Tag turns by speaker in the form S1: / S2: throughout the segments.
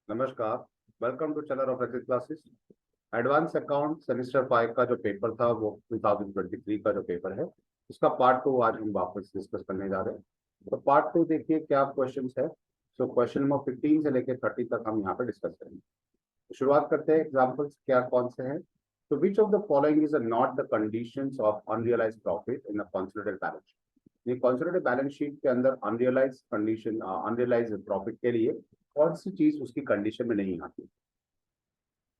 S1: नमस्कार। Welcome to channel of रचित classes. Advance account semester 5 का जो पेपर था वो 2023 का जो पेपर है उसका पार्ट 2 आज हम वापस डिस्कस करने जा रहे हैं। तो पार्ट 2 देखिए क्या क्वेश्चंस है। सो क्वेश्चन नंबर 15 से लेकर 30 तक हम यहाँ पे डिस्कस करेंगे। तो शुरुआत करते हैं। एग्जाम्पल्स क्या कौन से हैं। तो which of the following is not the conditions of unrealised profit in a consolidated balance sheet. ये कंसोलिडेटेड बैलेंस शीट के अंदर अनरियलाइज्ड प्रॉफिट के लिए कौन सी चीज उसकी कंडीशन में नहीं आती।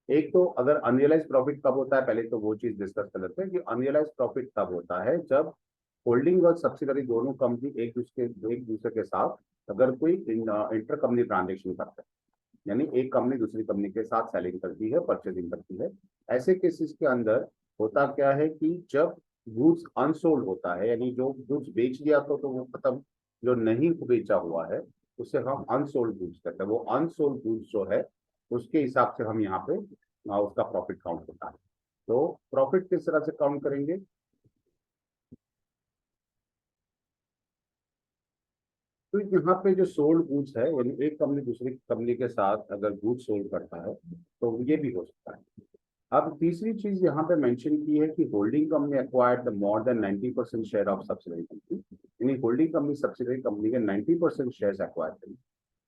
S1: एक तो अगर अनरियलाइज प्रॉफिट कब होता है, पहले तो वो चीज डिस्कस कर लेते हैं कि अनरियलाइज प्रॉफिट तब होता है जब होल्डिंग और सब्सिडरी दोनों कंपनी एक दूसरे के साथ अगर कोई इंटर कंपनी ट्रांजेक्शन करते हैं, यानी एक कंपनी दूसरी कंपनी के साथ सेलिंग करती है, परचेजिंग करती है। ऐसे केसेस के अंदर होता क्या है कि जब गुड्स अनसोल्ड होता है, यानी जो गुड्स बेच दिया तो वो खत्म, जो नहीं बेचा हुआ है उसे हम अनसोल्ड गुड्स कहते हैं। वो अनसोल्ड गुड्स जो है उसके हिसाब से हम यहाँ पे उसका प्रॉफिट काउंट होता है। तो प्रॉफिट किस तरह से काउंट करेंगे। तो यहाँ पे जो सोल्ड गुड्स है, यानी एक कंपनी दूसरी कंपनी के साथ अगर गुड्स सोल्ड करता है तो ये भी हो सकता है। अब तीसरी चीज यहाँ पे मेंशन की है कि holding company acquired the more than 90% share of subsidiary company, यानी होल्डिंग कंपनी सब्सिडरी कंपनी के 90% शेयर एक्वायर करें।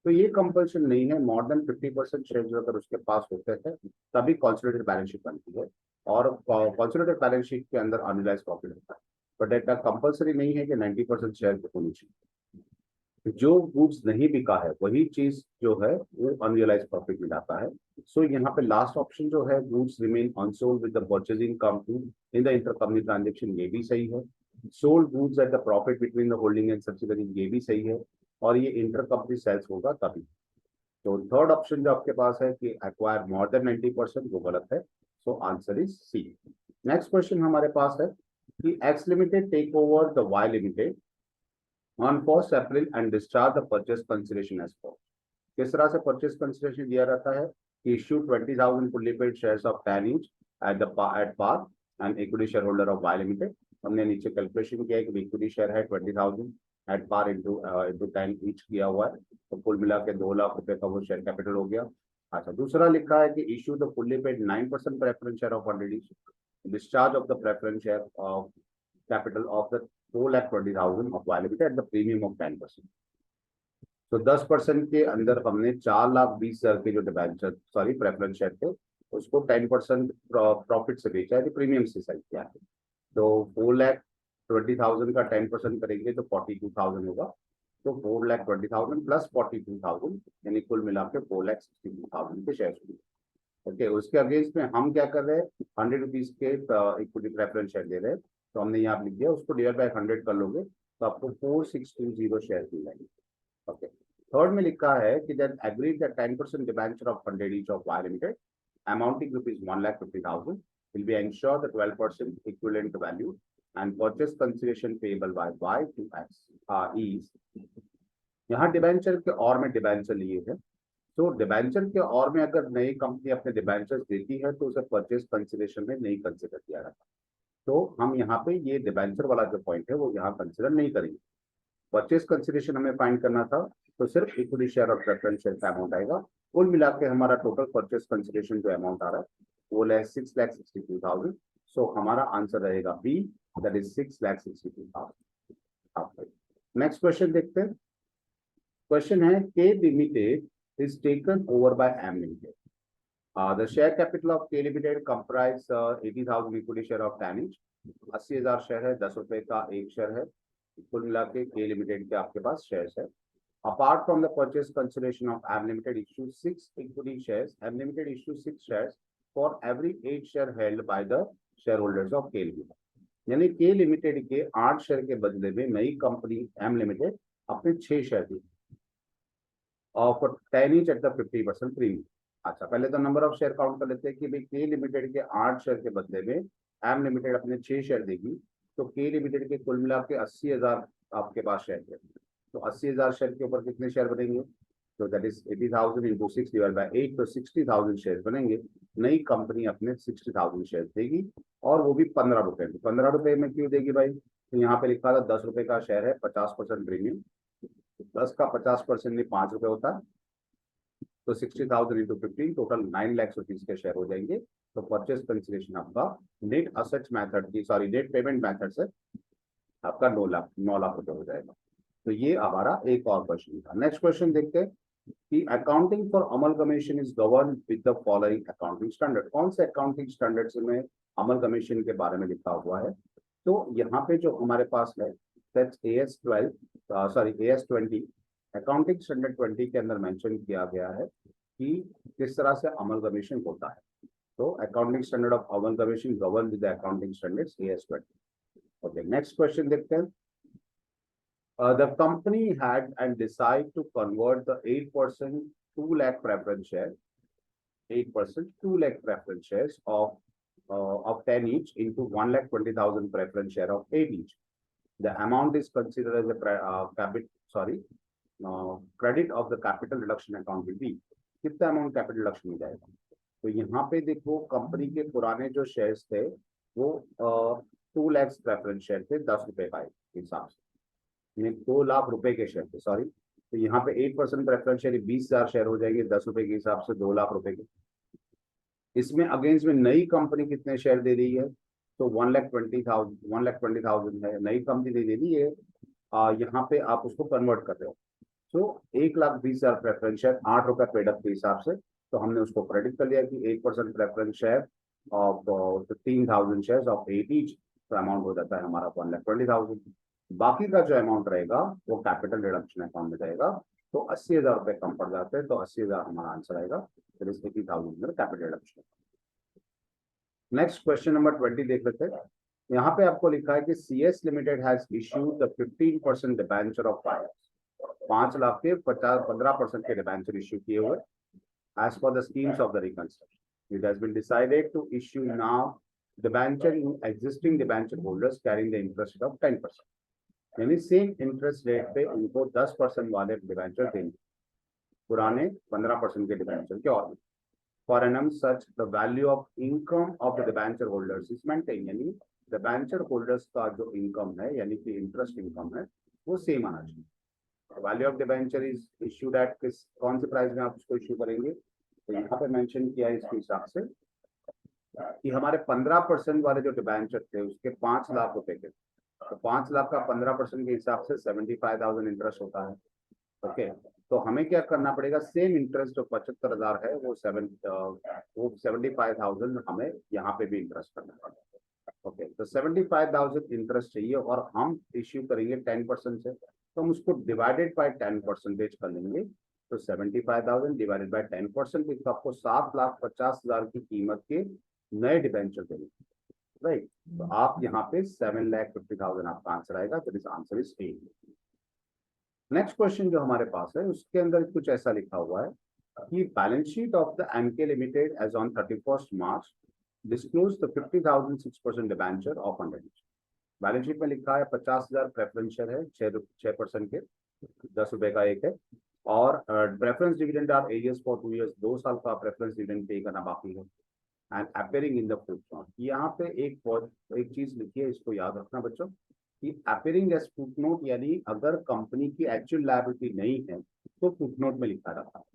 S1: तो ये कंपल्शन नहीं है। मोर देन 50% शेयर अगर उसके पास होते हैं तभी कॉन्सोलिडेटेड बैलेंस शीट बनती है, और कॉन्सोलिडेटेड बैलेंस शीट के अंदर अनरियलाइज्ड प्रॉफिट होता है। बट डेटा कंपल्सरी नहीं है कि 90% शेयर होनी चाहिए। जो गुड्स नहीं बिका है वही चीज जो है वो अनरियलाइज प्रॉफिट में जाता है। सो यहाँ पे लास्ट ऑप्शन जो है, goods remain unsold with the purchasing company in the intercompany transaction, ये भी सही है। Sold goods at the profit between the holding and subsidiary, ये भी सही है। और ये इंटरकंपनी सेल्स होगा तभी। तो थर्ड ऑप्शन जो आपके पास है कि एक्वायर मोर देन 90%, वो गलत है। So answer is C. Next question हमारे पास है कि X limited take over the Y limited on 1st April and discharge the purchase consideration as follows। किस तरह से परचेस कंसिडरेशन दिया रहता है कि issue 20,000 fully paid shares of 10 each at par and equity shareholder of Y Limited। हमने नीचे calculation किया है कि इक्विटी शेयर है 20,000 एट पार इंटू 10 ईच किया हुआ है, तो कुल मिला के 2 लाख रुपए का वो शेयर कैपिटल हो गया। अच्छा, दूसरा लिखा है कि issue the fully paid 9% preference share of 100 each, discharge of the preference share of capital of the 4,20,000 of Y Limited at the premium of 10%। तो 10% के अंदर हमने 4,20,000 के जो डिबेंचर सॉरी प्रेफरेंस शेयर थे उसको 10% प्रॉफिट से बेचा है, प्रीमियम से सेल किया है। तो 4,20,000 का 10% करेंगे तो 42,000 होगा। तो 4,20,000 प्लस 42,000 यानी कुल मिला के 4,62,000 के शेयर हुए। ओके, उसके अगेंस्ट में हम क्या कर रहे हैं, 100 रुपीज के इक्विटी प्रेफरेंस शेयर दे रहे हैं। तो हमने यहाँ लिख दिया, उसको डिवाइड बाय 100 कर लोगे तो आपको 4,620 शेयर मिल जाएंगे। ओके, थर्ड में लिखा है कि that agreed that 10% debenture of 100 each of Y Limited amounting rupees 1,50,000 will be ensured the 12% equivalent value and purchase consideration payable by Y to X is। यहाँ डिबेंचर के और में डिबेंचर लिए है। तो डिबेंचर के और में अगर नई कंपनी अपने डिबेंचर देती है तो उसे परचेस कंसिडरेशन में नहीं कंसिडर किया जाता। तो हम यहाँ पे ये डिबेंचर वाला जो पॉइंट है वो यहाँ कंसिडर नहीं करेंगे। परचेस कंसिडरेशन हमें फाइंड करना था, तो सिर्फ इक्विटी शेयर और प्रेफरेंस शेयर का अमाउंट आएगा। कुल मिला के हमारा टोटल परचेस कंसिडरेशन जो अमाउंट आ रहा है वो 6,62,000। सो हमारा आंसर रहेगा B, that is 6,62,000। Next question देखते हैं। क्वेश्चन है K limited is taken over by M limited. The share capital of K Limited comprise 80,000 equity share of 10 each। 80,000 share है, 10 रुपए का एक शेयर है। कुल मिला के K Limited के आपके पास शेयर्स है। Apart from the purchase consideration of M Limited issue 6 equity shares, M Limited issue 6 shares for every 8 share held by the shareholders of K Limited। यानी K Limited के 8 share के बदले में नई company M Limited अपने 6 share दी और for 10 each at the 50% premium. अच्छा, पहले तो नंबर ऑफ शेयर काउंट कर लेते हैं कि भाई के लिमिटेड के 8 शेयर के बदले में एम लिमिटेड अपने 6 शेयर देगी। तो के लिमिटेड के कुल मिला के 80,000 आपके पास शेयर है। तो 80,000 शेयर के ऊपर कितने शेयर बनेंगे, तो that is 80,000 into 6 divide by 8, तो 60,000 शेयर बनेंगे। नई कंपनी अपने 60,000 शेयर देगी और वो भी 15 रुपए में। 15 रुपए में क्यों देगी भाई, तो यहाँ पे लिखा था 10 रुपए का शेयर है, 50% प्रीमियम। 10 का 50% में 5 रुपए होता है। तो 60,000 इंटू 15 टोटल 9 लाख रुपीज के शेयर हो जाएंगे। तो परचेस कंसिडरेशन आपका नेट असेट्स मेथड की सॉरी नेट पेमेंट मेथड से आपका 9 लाख रुपए हो जाएगा। तो ये हमारा एक और क्वेश्चन था। नेक्स्ट क्वेश्चन देखते हैं कि accounting for amalgamation is govern with the following accounting standard. कौन से अकाउंटिंग स्टैंडर्ड्स में अमलगमेशन के बारे में लिखा हुआ है? तो यहाँ पे जो हमारे पास है दैट्स AS20 अकाउंटिंग स्टैंडर्ड 20 के अंदर मेंशन किया गया है कि किस तरह से अमलगमेशन होता है। तो accounting standard of amalgamation govern with the accounting standards AS20। Okay, next question देखते हैं। The company had and decided to convert the 8% 2 lakh preference share, 8% 2 lakh preference shares of 10 each into 1,20,000 preference share of 8 each. The amount is considered as a credit of the capital reduction account will be. कितना amount capital reduction में जाएगा? तो यहाँ पे देखो company के पुराने जो शेयर्स थे वो 2 लाख प्रेफरेंस शेयर थे 10 रुपए का हिसाब से, 2 लाख रुपए के शेयर थे सॉरी। तो यहाँ पे 8% प्रेफरेंस शेयर 20,000 शेयर हो जाएंगे 10 रुपए के हिसाब से 2 लाख रुपए के। इसमें अगेंस्ट में नई कंपनी कितने शेयर दे रही है? तो 1,20,000 है, नई कंपनी दे रही है। यहाँ पे आप उसको कन्वर्ट कर रहे हो। तो 1,20,000 प्रेफरेंस शेयर 8 रुपए पेड अप के हिसाब से, तो हमने उसको क्रेडिट कर लिया कि 8% preference share of 15,000 share of 8 each, तो अमाउंट हो जाता है हमारा 1,20,000। बाकी का जो अमाउंट रहेगा वो कैपिटल रिडक्शन अकाउंट में जाएगा। तो 80,000 रुपए कम पड़ जाते हैं, तो 80,000 हमारा आंसर आएगा। 80,000 capital reduction. Next question number 20 देख लेते हैं। यहाँ पे आपको लिखा है कि CS limited has issued the 15% debenture of 5 lakh के 15% के डिबेंचर इश्यू किए हुए as per the schemes of the reconstruction. It has been decided to issue now debenture in existing debenture holders carrying the interest rate of 10%. यानी same interest rate पे उनको 10% वाले debenture देंगे, पुराने 15% के डिबेंचर के और for annum such the value of income of the debenture holders is maintain. यानी डिबेंचर होल्डर्स का जो इनकम है यानी कि इंटरेस्ट इनकम है वो सेम आना चाहिए। Value of debenture is issued at किस कौन से प्राइस में आप उसको इश्यू करेंगे? तो यहाँ पे मेंशन किया है इसके हिसाब से कि हमारे 15% वाले जो डिबेंचर थे उसके 5 लाख रुपए के, तो 5 लाख का 15% के हिसाब से 75,000 इंटरेस्ट होता है। ओके, तो हमें क्या करना पड़ेगा? सेम इंटरेस्ट जो 75,000 है वो 75,000 हमें यहाँ पे भी इंटरेस्ट करना पड़ेगा। ओके, तो 75,000 इंटरेस्ट चाहिए और हम इश्यू करेंगे 10% से, तो हम उसको डिवाइडेड बाय 10% कर लेंगे। तो 75,000 डिवाइडेड बाय 10% तो आपको 7,50,000 की कीमत के नए डिबेंचर देंगे, राइट। तो आप यहाँ पे 7,50,000 आपका आंसर आएगा। तो this answer is a. Next question जो हमारे पास है उसके अंदर कुछ ऐसा लिखा हुआ है कि balance sheet of the MK limited as on 31st March disclose the 50,000 6% debenture of 100 each. Balance sheet में लिखा है 50,000 प्रेफरेंस शेयर है 6% के 10 रुपए का एक है, और preference dividend are arrears for 2 years, 2 साल का प्रेफरेंस डिविडेंड पे करना बाकी है। And appearing in the footnote, यहाँ पे एक चीज लिखी है, इसको याद रखना बच्चों कि अपेयरिंग एज फुटनोट यानी अगर कंपनी की एक्चुअल लायबिलिटी नहीं है तो फुटनोट में लिखा रहता है।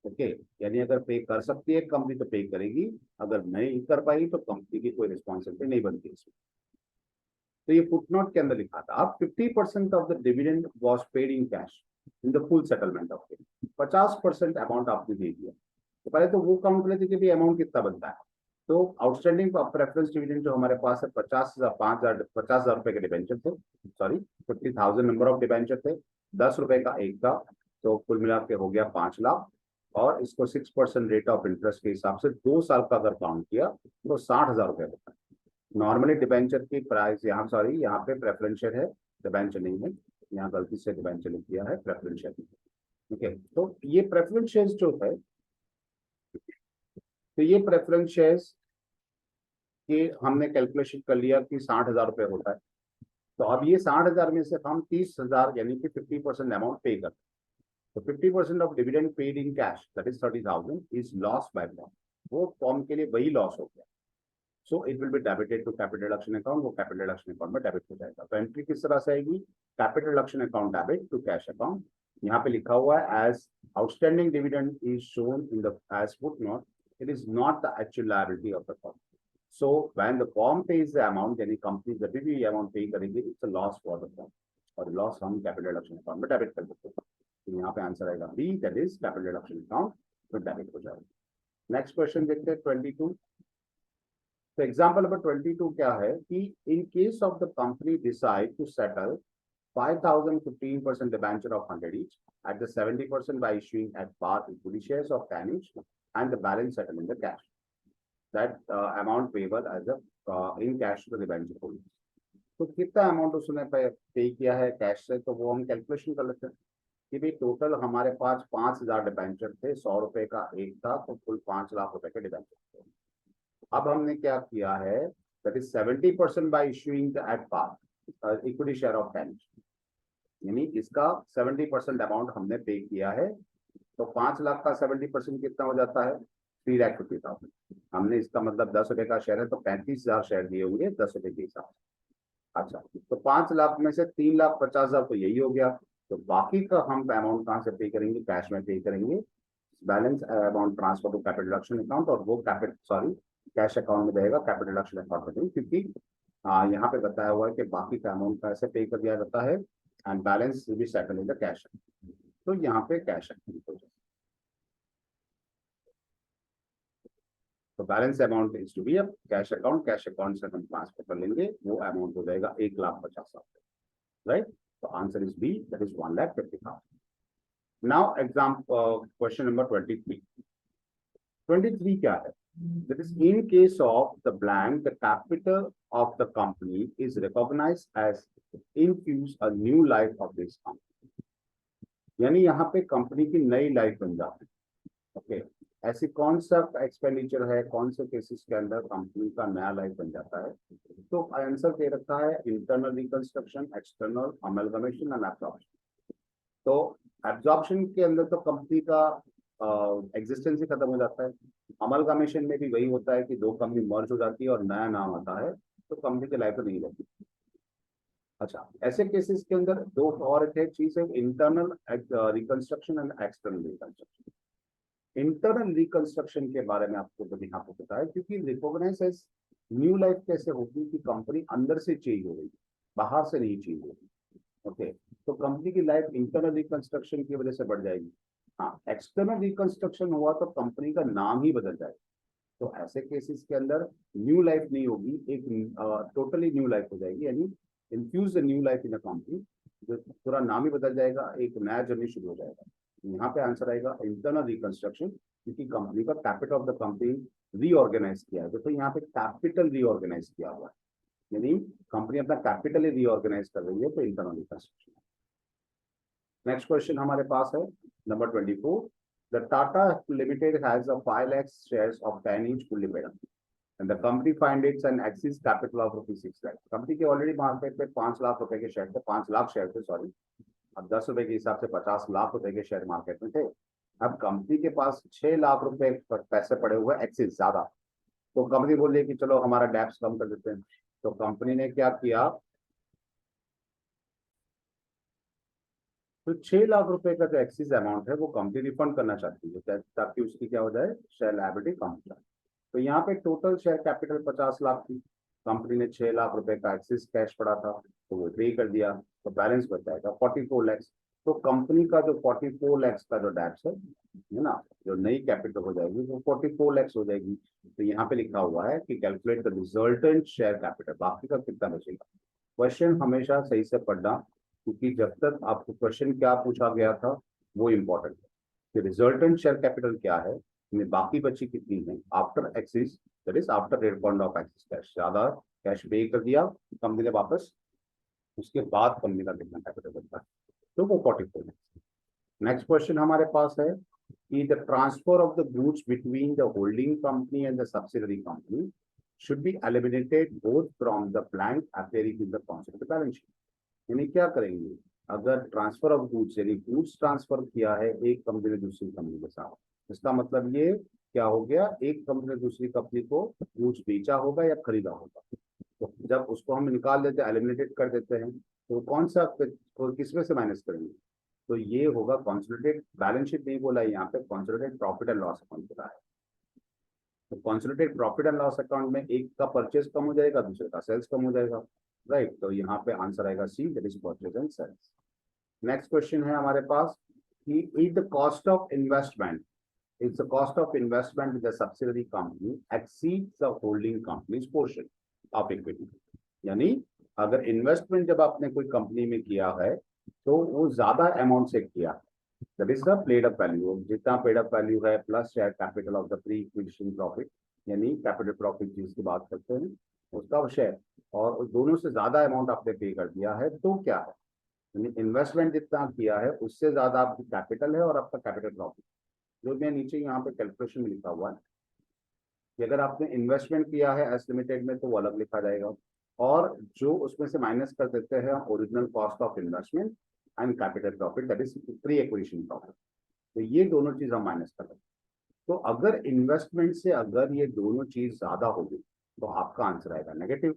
S1: ओके, यानी अगर पे कर सकती है कंपनी तो पे करेगी, अगर नहीं कर पाई तो कंपनी की कोई रिस्पॉन्सिबिलिटी नहीं बनती इसमें। तो ये फुटनोट के अंदर लिखा था। अब 50% of the dividend was paid in cash in the full settlement of it. 50% amount आपने दे दिया, तो पहले तो वो काउंट कर लेते कि भाई अमाउंट कितना बनता है। तो आउटस्टैंडिंग प्रेफरेंस डिविडेंड जो हमारे पास है 50,000 रुपए के डिबेंचर थे, सॉरी 50,000 नंबर ऑफ डिबेंचर थे, 10 रुपए का एक था, तो कुल मिला के हो गया 5 लाख। और इसको 6% रेट ऑफ इंटरेस्ट के हिसाब से 2 साल का अगर काउंट किया तो 60,000 रुपए होता है। नॉर्मली डिबेंचर की प्राइस यहाँ सॉरी यहाँ पे प्रेफरेंस शेयर है, डिबेंचर नहीं है, यहाँ गलती से डिबेंचर लिख दिया है प्रेफरेंस शेयर। ओके, तो ये प्रेफरेंस शेयर जो है, तो ये प्रेफरेंस शेयर्स के हमने कैलकुलेशन कर लिया कि 60,000 रुपए होता है। तो अब ये 60,000 में से हम 30,000 यानी कि 50% अमाउंट पे करते हैं। तो 50% of dividend paid in cash that is 30,000 is loss by firm, वो फॉर्म के लिए वही लॉस हो गया। So it will be debited to capital reduction account, वो कैपिटल रिडक्शन अकाउंट में डेबिट हो जाएगा। तो एंट्री किस तरह से आएगी? Capital reduction account debit to cash account, यहाँ पे लिखा हुआ है as outstanding dividend is shown in the as footnote, it is not the actual liability of the firm. So when the firm pays the amount, यानी company जब भी amount pay करेगी, it's a loss for the firm, और loss हम capital deduction account में debit कर देते हैं। तो यहाँ पे आंसर आएगा B, that is capital deduction account में डेबिट हो जाएगा। नेक्स्ट क्वेश्चन देखते हैं 22। तो एग्जाम्पल नंबर 22 क्या है कि in case of the company decide to settle 5,000 15% debenture of 100 each at the 70% by issuing at par equity shares of 10 each and the balance settled in the cash. That amount payable as a in cash to the debenture holder. तो कितना amount उसने पे किया है cash से, तो वो हम कैलकुलेशन कर लेते हैं कि भाई टोटल हमारे पास 5,000 डिबेंचर थे, 100 रुपए का एक था, तो कुल 5 लाख रुपए के डिबेंचर थे। अब हमने क्या किया है, that is 70% by issuing at par equity share of 10, यानी इसका 70% अमाउंट हमने पे किया है। तो 5 लाख का 70% कितना हो जाता है, 3,50,000। हमने इसका मतलब 10 रुपए का शेयर है, तो 35,000 शेयर दिए होंगे 10 रुपए के हिसाब से। अच्छा, तो 5 लाख में से 3,50,000 तो यही हो गया, तो बाकी का हम अमाउंट कहाँ से पे करेंगे, कैश में पे करेंगे। Balance amount transfer to capital deduction account, और वो कैश अकाउंट में रहेगा कैपिटल डिडक्शन अकाउंट में, क्योंकि यहाँ पे बताया हुआ है कि बाकी का अमाउंट कैसे पे कर दिया जाता है, and balance will be settle in the cash. तो यहाँ पे कैश अकाउंट हो जाए, तो balance amount is to be a cash account, cash account से हम ट्रांसफर कर लेंगे, वो अमाउंट हो जाएगा 1,50,000, राइट। तो answer is B, that is 1,50,000। Now exam question number 23। 23 क्या है, that is in case of the blank, the capital of the company is recognized as infuse a new life of this company, यानी यहाँ पे company की नई life बन जाती है। ओके, ऐसी कौन सा एक्सपेंडिचर है, कौन से केसेस के अंदर कंपनी का नया लाइफ बन जाता है, तो आंसर दे रखा है internal reconstruction, external amalgamation and absorption. तो एब्जॉर्प्शन के अंदर तो कंपनी का एग्जिस्टेंस ही खत्म हो जाता है। अमलगमेशन में भी वही होता है कि दो कंपनी मर्ज हो जाती है और नया नाम आता है, तो कंपनी की लाइफ नहीं रहती। अच्छा, ऐसे केसेस के अंदर दो और एक चीज है, internal reconstruction and external reconstruction. Internal reconstruction के बारे में आपको तो यहाँ पे पता है, क्योंकि रिकॉग्नाइज एज न्यू लाइफ कैसे होगी कि कंपनी अंदर से चेंज हो गई, बाहर से नहीं चेंज होगी। ओके, तो कंपनी की लाइफ इंटरनल रिकंस्ट्रक्शन की वजह से बढ़ जाएगी। हाँ, एक्सटर्नल रिकंस्ट्रक्शन हुआ तो कंपनी का नाम ही बदल जाएगा। तो ऐसे केसेस के अंदर न्यू लाइफ नहीं होगी, एक टोटली न्यू लाइफ हो जाएगी, यानी infuse new life in a company, जो पूरा नाम ही बदल जाएगा, एक नया जर्नी शुरू हो जाएगा। यहाँ पे आंसर आएगा इंटरनल रिकंस्ट्रक्शन, क्योंकि कंपनी का capital of the company reorganise किया है। तो यहाँ पे कैपिटल रीऑर्गेनाइज किया हुआ है, यानी कंपनी अपना कैपिटल ही रीऑर्गेनाइज कर रही है, तो इंटरनल रिकंस्ट्रक्शन। नेक्स्ट क्वेश्चन हमारे पास है number 24। The Tata limited has a 5 lakh shares of 10 each fully paid up, and the company find its an excess capital of ₹6 lakh। Company के ऑलरेडी मार्केट पे 5 लाख रुपए के शेयर थे, 5 लाख शेयर थे, सॉरी। अब 10 रुपए के हिसाब से 50 लाख रुपए के शेयर मार्केट में थे। अब कंपनी के पास 6 लाख रुपए पैसे पड़े हुए एक्सेस ज्यादा, तो कंपनी बोल रही है कि चलो हमारा डैप्स कम कर देते हैं। तो कंपनी ने क्या किया, तो 6 लाख रुपए का जो एक्सिस अमाउंट है वो कंपनी रिफंड करना चाहती है, ताकि उसकी क्या हो जाए, शेयर लायबिलिटी कम हो जाए। तो यहाँ पे टोटल शेयर कैपिटल 50 लाख थी, कंपनी ने 6 लाख रुपए का एक्सिस कैश पड़ा था, तो वो पे कर दिया, तो बैलेंस बच जाएगा 44 लैक्स। तो कंपनी का जो 44 लैक्स का जो डैप्स है ना, जो नई कैपिटल हो जाएगी वो 44 लैक्स हो जाएगी। तो यहाँ पे लिखा हुआ है कि calculate the resultant share capital, बाकी का कितना बचेगा। क्वेश्चन हमेशा सही से पढ़ना, क्योंकि जब तक आपको क्वेश्चन क्या पूछा गया था वो इम्पोर्टेंट है कि रिजल्टेंट शेयर कैपिटल क्या है, में बाकी बची कितनी है after axis, that is after refund of axis cash. ज्यादा कैश पे कर दिया कंपनी ने वापस, उसके बाद कंपनी का कितना कैपिटल बनता है, तो वो 44 है। नेक्स्ट क्वेश्चन हमारे पास है कि the transfer of the goods between the holding company and the subsidiary company should be eliminated both from the blank appearing in the consolidated balance sheet. यानी क्या करेंगे, अगर ट्रांसफर ऑफ गुड्स यानी goods transfer किया है एक company ने दूसरी कंपनी के साथ, इसका मतलब ये क्या हो गया, एक कंपनी ने दूसरी कंपनी को गुड्स बेचा होगा या खरीदा होगा। तो जब उसको हम निकाल देते हैं, एलिमिनेटेड कर देते हैं, तो कौन सा किसमें से माइनस करेंगे, तो ये होगा कंसोलिडेटेड बैलेंस शीट नहीं बोला है यहाँ पे, consolidated profit and loss account बोला है। तो consolidated profit and loss account में एक का परचेज कम हो जाएगा, दूसरे का सेल्स कम हो जाएगा, राइट। तो यहाँ पे आंसर आएगा C, that is purchase and sales. Next question है हमारे पास कि is the cost of investment, is the cost of investment with the subsidiary company exceeds the holding company's portion of equity. यानी अगर इन्वेस्टमेंट जब आपने कोई कंपनी में किया है तो वो ज्यादा अमाउंट से किया, that is the paid up value, जितना पेड अप वैल्यू है plus share capital of the pre acquisition profit, यानी कैपिटल प्रॉफिट जिसकी बात करते हैं उसका शेयर, और उस दोनों से ज्यादा अमाउंट आपने पे कर दिया है तो क्या है, यानी इन्वेस्टमेंट जितना किया है उससे ज्यादा आपकी कैपिटल है और आपका कैपिटल प्रॉफिट। जो मैं नीचे यहाँ पे कैलकुलेशन में लिखा हुआ है कि अगर आपने इन्वेस्टमेंट किया है एस लिमिटेड में तो वो अलग लिखा जाएगा, और जो उसमें से माइनस कर देते हैं original cost of investment and capital profit, that is pre acquisition profit. तो ये दोनों चीज हम माइनस कर रहे हैं। तो अगर इन्वेस्टमेंट से अगर ये दोनों चीज ज्यादा होगी तो आपका आंसर आएगा नेगेटिव,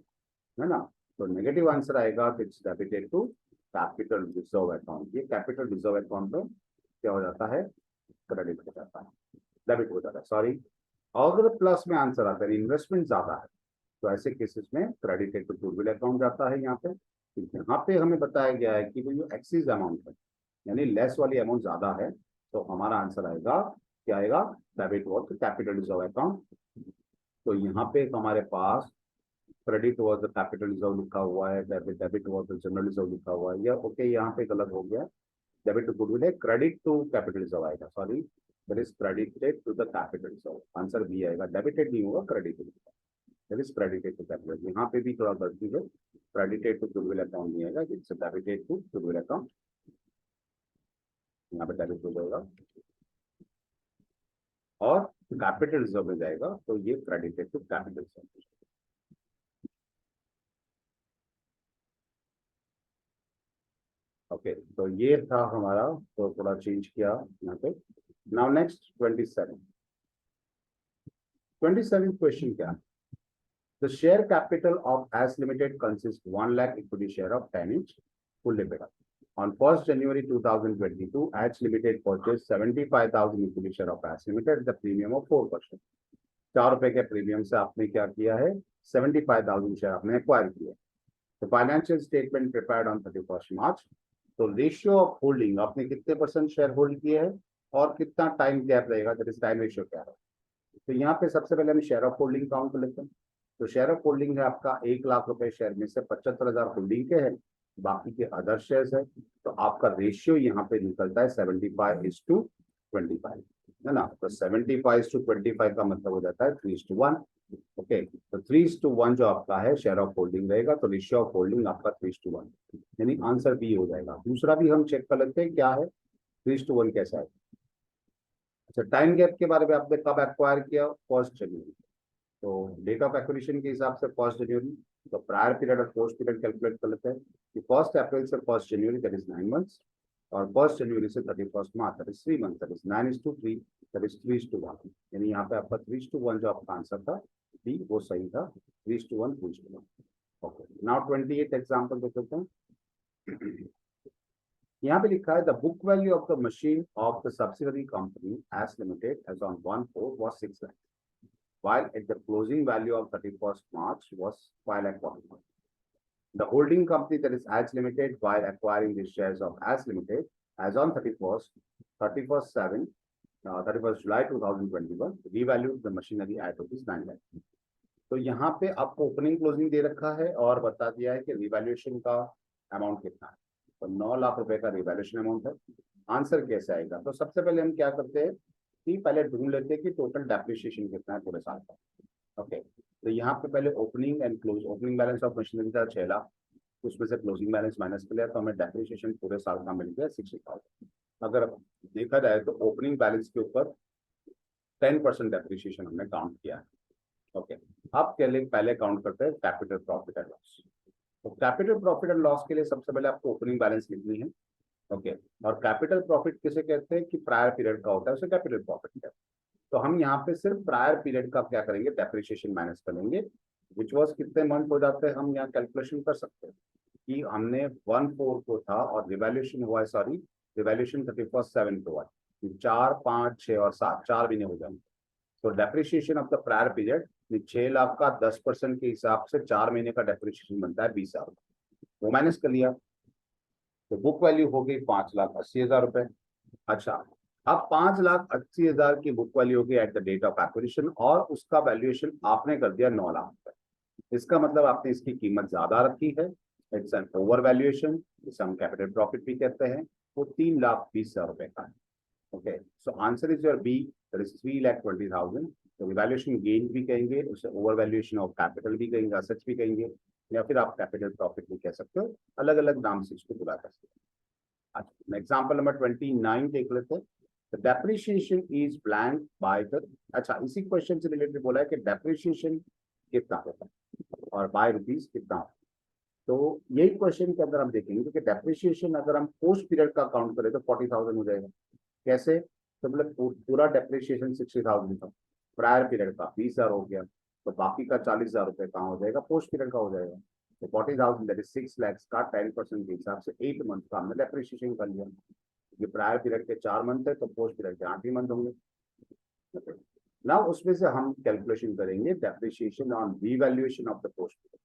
S1: है ना। तो नेगेटिव आंसर आएगा, it's debited to capital reserve account. ये कैपिटल रिजर्व अकाउंट में क्या हो जाता है, क्रेडिट हो जाता है, डेबिट हो जाता है, सॉरी। अगर प्लस में आंसर आता है, इन्वेस्टमेंट ज्यादा है, तो ऐसे केसेस में क्रेडिटेड टू गुडविल अकाउंट जाता है यहाँ पे। यहाँ पे हमें बताया गया है कि वो जो एक्सीज अमाउंट है यानी लेस वाली अमाउंट ज्यादा है, तो हमारा आंसर आएगा क्या आएगा, debit towards capital reserve account. तो यहाँ पे हमारे पास क्रेडिट टुवर्ड्स कैपिटल रिजर्व लिखा हुआ है, डेबिट टुवर्ड्स जनरल रिजर्व लिखा हुआ है, या ओके यहाँ पे गलत हो गया, डेबिट टू गुडविल है, क्रेडिट टू कैपिटल रिजर्व आएगा, sorry, that is credited to the capital reserve. Answer B आएगा, डेबिटेड नहीं होगा, credited, that is credited to capital. यहाँ पे भी थोड़ा गलती है, क्रेडिटेड टू गुडविल अकाउंट नहीं आएगा, it's debited to goodwill account, यहाँ पे डेबिट हो जाएगा, और कैपिटल रिजर्व में जाएगा तो ये credited to capital reserve. Okay, तो ये था हमारा, तो थोड़ा चेंज किया यहाँ पे। नाउ नेक्स्ट 27 क्वेश्चन क्या, the share capital of S limited consist 1 lakh equity share of 10 inch fully paid up. On 1st January 2022, H Limited purchased 75,000 equity share of H Limited at the premium of 4%। 4 रुपए के premium से आपने क्या किया है, 75,000 share आपने acquire किया। तो फाइनेंशियल स्टेटमेंट प्रिपेयर्ड ऑन 31 मार्च। तो रेशियो ऑफ होल्डिंग आपने कितने परसेंट शेयर होल्ड किए हैं और कितना टाइम गैप रहेगा, दैट इज टाइम रेशियो क्या है। तो यहाँ पे सबसे पहले हम शेयर ऑफ होल्डिंग काउंट कर लेते हैं। तो शेयर ऑफ होल्डिंग है आपका 1 लाख रुपए शेयर में से 75,000 होल्डिंग के हैं, बाकी के अदर शेयर्स है। तो आपका रेशियो यहाँ पे निकलता है 75:25, है ना। तो 75:25 का मतलब हो जाता है 3:1। ओके, तो 3:1 जो आपका है शेयर ऑफ होल्डिंग रहेगा, तो रेशियो ऑफ होल्डिंग आपका 3:1, यानी आंसर बी हो जाएगा। दूसरा भी हम चेक कर लेते हैं क्या है, 3:1 कैसा है। अच्छा, टाइम गैप के बारे में आपने कब एक्वायर किया, 1 जनवरी। तो डेट ऑफ एक्विजिशन के हिसाब से 1 जनवरी, तो प्रायर पीरियड और पोस्ट पीरियड कैलकुलेट कर लेते हैं कि 1 अप्रैल से 1 जनवरी दैट इज 9 मंथ्स, और 1 जनवरी से 31 मार्च that is 3 months, that is 9:3 that is 3:1, यानी यहाँ पे आपका 3:1 जो आपका आंसर था बी वो सही था, 3:1 3:1। ओके, नाउ 28 एग्जाम्पल देख लेते हैं। यहाँ पे लिखा है the book value of the machine of the subsidiary company S limited as on 1/4 was 6 lakh, while at the closing value of 31st March was 5,41,000. The holding company, that is H Limited, while acquiring the shares of H Limited as on 31st July 2021, revalued the machinery at ₹9 lakh. तो यहाँ पे आपको opening closing दे रखा है और बता दिया है कि रिवैल्यूएशन का अमाउंट कितना है, तो 9 लाख रुपए का रिवैल्यूएशन अमाउंट है। आंसर कैसे आएगा, तो सबसे पहले हम क्या करते हैं कि पहले ढूंढ लेते हैं कि टोटल डेप्रिसिएशन कितना है पूरे साल का। ओके, तो यहाँ पे पहले opening and close, opening balance of machinery था 6 लाख, उसमें से क्लोजिंग बैलेंस माइनस कर लिया तो हमें डेप्रिसिएशन पूरे साल का मिल गया 60,000। अगर देखा जाए तो ओपनिंग बैलेंस के ऊपर 10% डेप्रिसिएशन हमने काउंट किया है। ओके, अब पहले काउंट करते हैं कैपिटल प्रॉफिट एंड लॉस। तो कैपिटल प्रॉफिट एंड लॉस के लिए सबसे पहले आपको ओपनिंग बैलेंस लिखनी है। ओके, और कैपिटल प्रॉफिट किसे कहते हैं कि प्रायर पीरियड का होता है, उसे कैपिटल प्रॉफिट कहते हैं। तो हम यहाँ पे सिर्फ प्रायर पीरियड का क्या करेंगे, डेप्रिसिएशन माइनस करेंगे, विच वॉज कितने मंथ हो जाते हैं, हम यहाँ कैलकुलेशन कर सकते हैं कि हमने 1/4 को था और रिवैल्यूएशन हुआ है, सॉरी रिवैल्यूएशन 31/7 को 4, 5, 6 और 7 4 महीने हो जाएंगे। तो depreciation of the prior period 6 lakh का 10% के हिसाब से 4 महीने का डेप्रिसिएशन बनता है 20,000, वो माइनस कर लिया तो बुक वैल्यू हो गई 5,80,000 रुपए। अच्छा, अब 5,80,000 की बुक वैल्यू होगी at the date of acquisition और उसका वैल्यूएशन आपने कर दिया 9 लाख रुपए। इसका मतलब आपने इसकी कीमत ज्यादा रखी है, इट्स एन ओवर वैल्यूएशन, जिसे हम कैपिटल प्रॉफिट भी कहते हैं, वो 3,20,000 रुपए का है। Okay, so answer is your B, that is 3,20,000। तो रिवैल्यूएशन गेन भी कहेंगे, उसे ओवर वैल्यूएशन ऑफ कैपिटल भी कहेंगे, असेट्स भी कहेंगे, या फिर आप कैपिटल प्रॉफिट भी कह सकते हो, अलग अलग नाम से इसको बुला कर सकते हो। अच्छा, एग्जाम्पल नंबर 29 देख लेते हैं। The depreciation is blank by the, अच्छा इसी क्वेश्चन से रिलेटेड बोला है कि डेप्रिसिएशन कितना होता है और बाय रुपीज कितना होता है। तो यही क्वेश्चन के अंदर हम देखेंगे कि डेप्रिसिएशन अगर हम पोस्ट पीरियड का काउंट करें तो 40,000 हो जाएगा। कैसे? तो मतलब पूरा डेप्रिसिएशन 60,000 था, प्रायर पीरियड का 20,000 हो गया, तो बाकी का 40,000 रुपए कहाँ हो जाएगा? पोस्ट पीरियड का हो जाएगा। तो 40,000 दैट इज 6 लाख का 10% के हिसाब से 8 मंथ का हमने डेप्रिसिएशन कर लिया। ये प्रायर पीरियड के 4 मंथ है तो पोस्ट पीरियड के 8 ही मंथ होंगे। ना उसमें से हम कैलकुलेशन करेंगे depreciation on revaluation of the post period.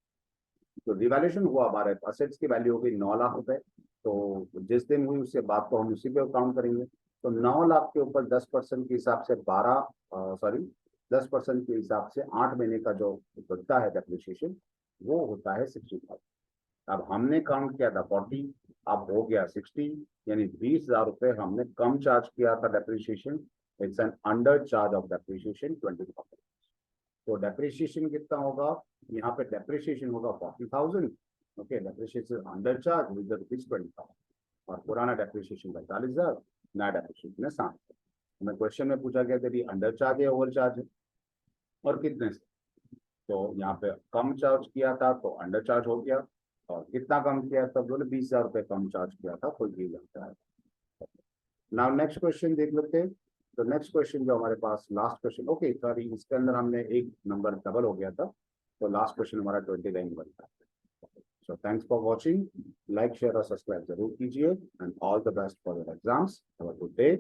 S1: तो रिवैल्यूएशन हुआ हमारे असेट्स की वैल्यू हो गई 9 लाख रुपए, तो जिस दिन हुई उससे बात को हम उसी पे काउंट करेंगे। तो 9 लाख के ऊपर 10% के हिसाब से 10% के हिसाब से 8 महीने का जो बनता है डेप्रिसिएशन वो होता है 60,000। अब हमने काउंट किया था 40, अब हो गया 60, यानी 20,000 रुपए हमने कम चार्ज किया था depreciation. It's an under charge of depreciation 20,000। तो डेप्रिसिएशन कितना होगा? यहाँ पे डेप्रिसिएशन होगा 40,000। Okay, depreciation under charge with rupees 20,000 और पुराना डेप्रिसिएशन 45,000, नया डेप्रिसिएशन है 60,000। हमें क्वेश्चन में पूछा गया था अंडर चार्ज है ओवर चार्ज है और कितने से, तो यहाँ पे कम चार्ज किया था तो अंडर चार्ज हो गया, और कितना कम किया था? बोले 20,000 रुपए कम चार्ज किया था, तो ये जाता है। नाउ नेक्स्ट क्वेश्चन देख लेते हैं। तो नेक्स्ट क्वेश्चन जो हमारे पास लास्ट क्वेश्चन, ओके सॉरी इसके अंदर हमने एक नंबर डबल हो गया था, तो लास्ट क्वेश्चन हमारा 29 बनता है। So thanks for watching, like share और सब्सक्राइब जरूर कीजिए and all the best for your exams. Have a good day.